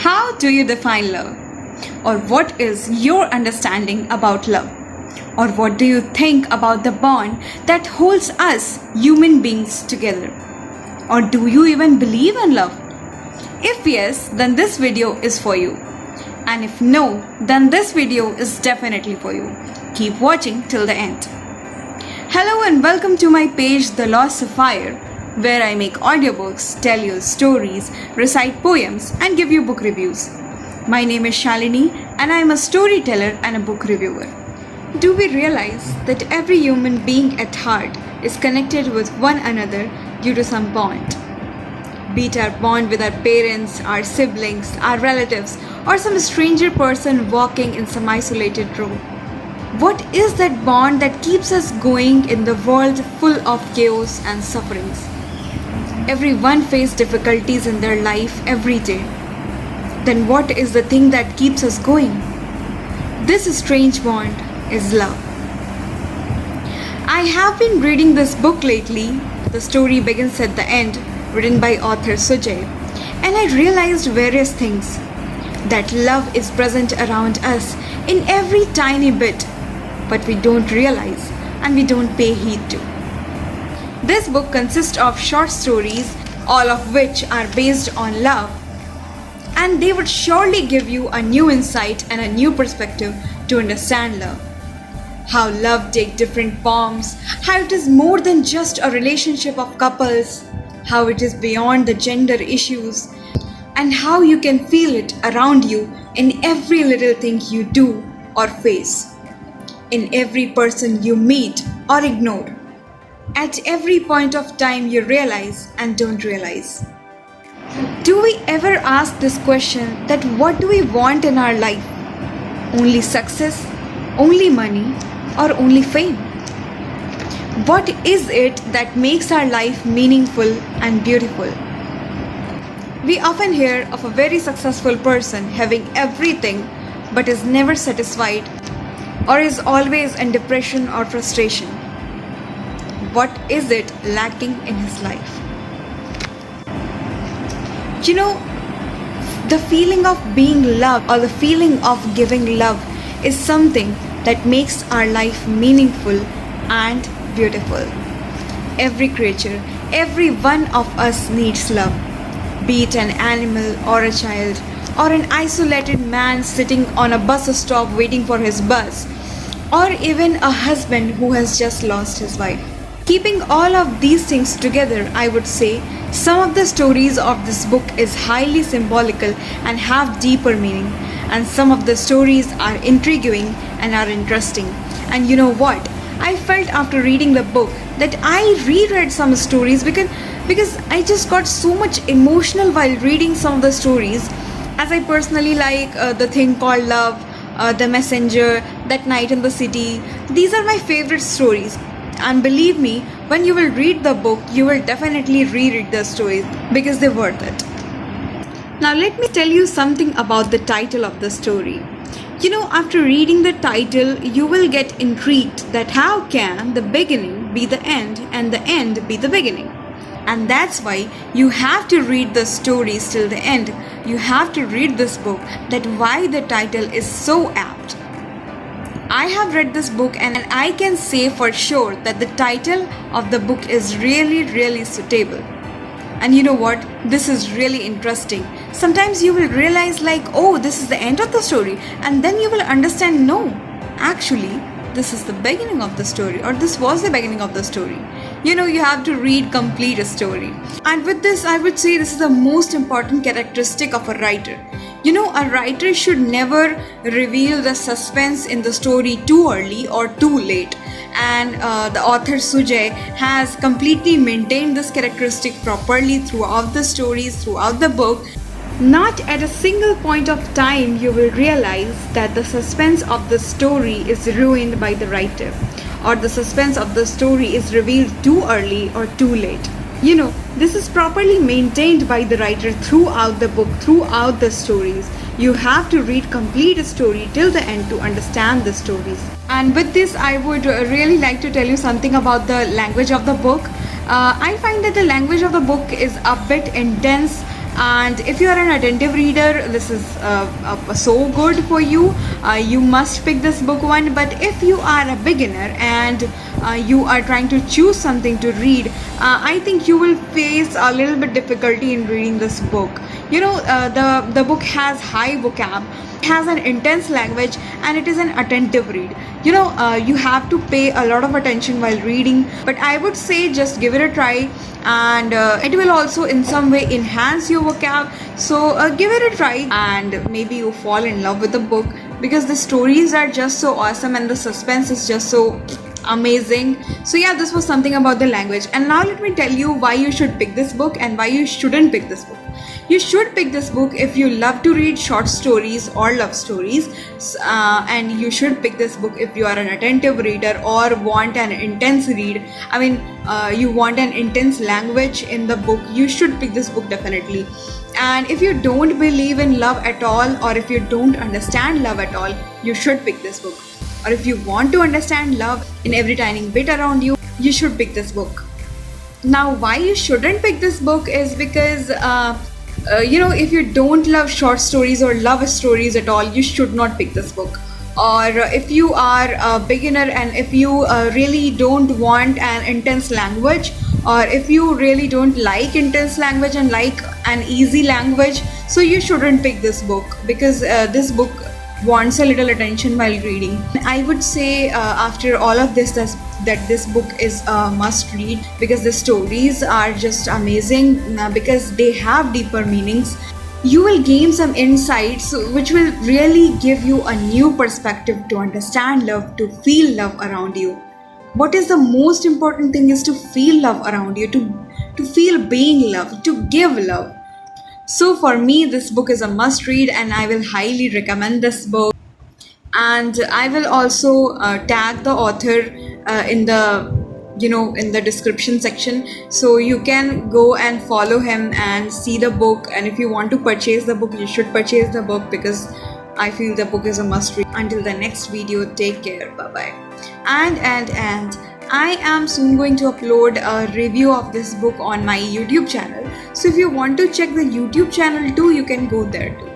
How do you define love? Or what is your understanding about love? Or what do you think about the bond that holds us human beings together? Or do you even believe in love? If yes, then this video is for you. And if no, then this video is definitely for you. Keep watching till the end. Hello and welcome to my page The Lost Sapphire, where I make audiobooks, tell you stories, recite poems and give you book reviews. My name is Shalini and I am a storyteller and a book reviewer. Do we realize that every human being at heart is connected with one another due to some bond? Be it our bond with our parents, our siblings, our relatives, or some stranger person walking in some isolated room. What is that bond that keeps us going in the world full of chaos and sufferings? Everyone faces difficulties in their life every day. Then what is the thing that keeps us going? This strange bond is love. I have been reading this book lately. The story begins at the end, written by author Sujay, and I realized various things. That love is present around us in every tiny bit, but we don't realize and we don't pay heed to. This book consists of short stories, all of which are based on love, and they would surely give you a new insight and a new perspective to understand love. How love takes different forms, how it is more than just a relationship of couples, how it is beyond the gender issues, and how you can feel it around you in every little thing you do or face, in every person you meet or ignore, at every point of time you realize and don't realize. Do we ever ask this question that what do we want in our life? Only success, only money, or only fame? What is it that makes our life meaningful and beautiful? We often hear of a very successful person having everything but is never satisfied or is always in depression or frustration. What is it lacking in his life? You know, the feeling of being loved or the feeling of giving love is something that makes our life meaningful and beautiful. Every creature, every one of us needs love. Be it an animal or a child or an isolated man sitting on a bus stop waiting for his bus, or even a husband who has just lost his wife. Keeping all of these things together, I would say some of the stories of this book is highly symbolical and have deeper meaning, and some of the stories are intriguing and are interesting. And you know what? I felt after reading the book that I reread some stories because I just got so much emotional while reading some of the stories, as I personally like The Thing Called Love, The Messenger, That Night in the City. These are my favorite stories. And believe me, when you will read the book, you will definitely reread the stories because they're worth it. Now let me tell you something about the title of the story. You know, after reading the title, you will get intrigued that how can the beginning be the end and the end be the beginning? And that's why you have to read the stories till the end. You have to read this book, that why the title is so apt. I have read this book and I can say for sure that the title of the book is really suitable. And you know what? This is really interesting. Sometimes you will realize like, oh, this is the end of the story. And then you will understand, no, actually, this is the beginning of the story, or this was the beginning of the story. You know, you have to read complete a story. And with this, I would say this is the most important characteristic of a writer. You know, a writer should never reveal the suspense in the story too early or too late. And the author Sujay has completely maintained this characteristic properly throughout the stories, throughout the book. Not at a single point of time you will realize that the suspense of the story is ruined by the writer, or the suspense of the story is revealed too early or too late. You know, this is properly maintained by the writer throughout the book, throughout the stories. You have to read complete story till the end to understand the stories. And with this, I would really like to tell you something about the language of the book. I find that the language of the book is a bit intense And if you are an attentive reader, this is so good for you. You must pick this book one. But if you are a beginner and you are trying to choose something to read, I think you will face a little bit difficulty in reading this book. You know, the book has high vocab, has an intense language, and it is an attentive read. You know, you have to pay a lot of attention while reading, but I would say just give it a try, and it will also in some way enhance your vocab. So give it a try, and maybe you fall in love with the book, because the stories are just so awesome and the suspense is just so amazing. So yeah, this was something about the language. And now let me tell you why you should pick this book and why you shouldn't pick this book. You should pick this book if you love to read short stories or love stories, and you should pick this book if you are an attentive reader or want an intense read. I mean, you want an intense language in the book. You should pick this book definitely. And if you don't believe in love at all, or if you don't understand love at all, you should pick this book. Or if you want to understand love in every tiny bit around you, you should pick this book. Now, why you shouldn't pick this book is because you know, if you don't love short stories or love stories at all, you should not pick this book. Or if you are a beginner and if you really don't want an intense language, or if you really don't like intense language and like an easy language, so you shouldn't pick this book, because this book wants a little attention while reading. I would say after all of this that this book is a must read, because the stories are just amazing, because they have deeper meanings. You will gain some insights which will really give you a new perspective to understand love, to feel love around you. What is the most important thing is to feel love around you, to feel being loved, to give love. So for me, this book is a must read, and I will highly recommend this book. And I will also tag the author in the in the description section, so you can go and follow him and see the book. And if you want to purchase the book, you should purchase the book, because I feel the book is a must read. Until the next video, take care, bye bye. And I am soon going to upload a review of this book on my YouTube channel. So if you want to check the YouTube channel too, you can go there too.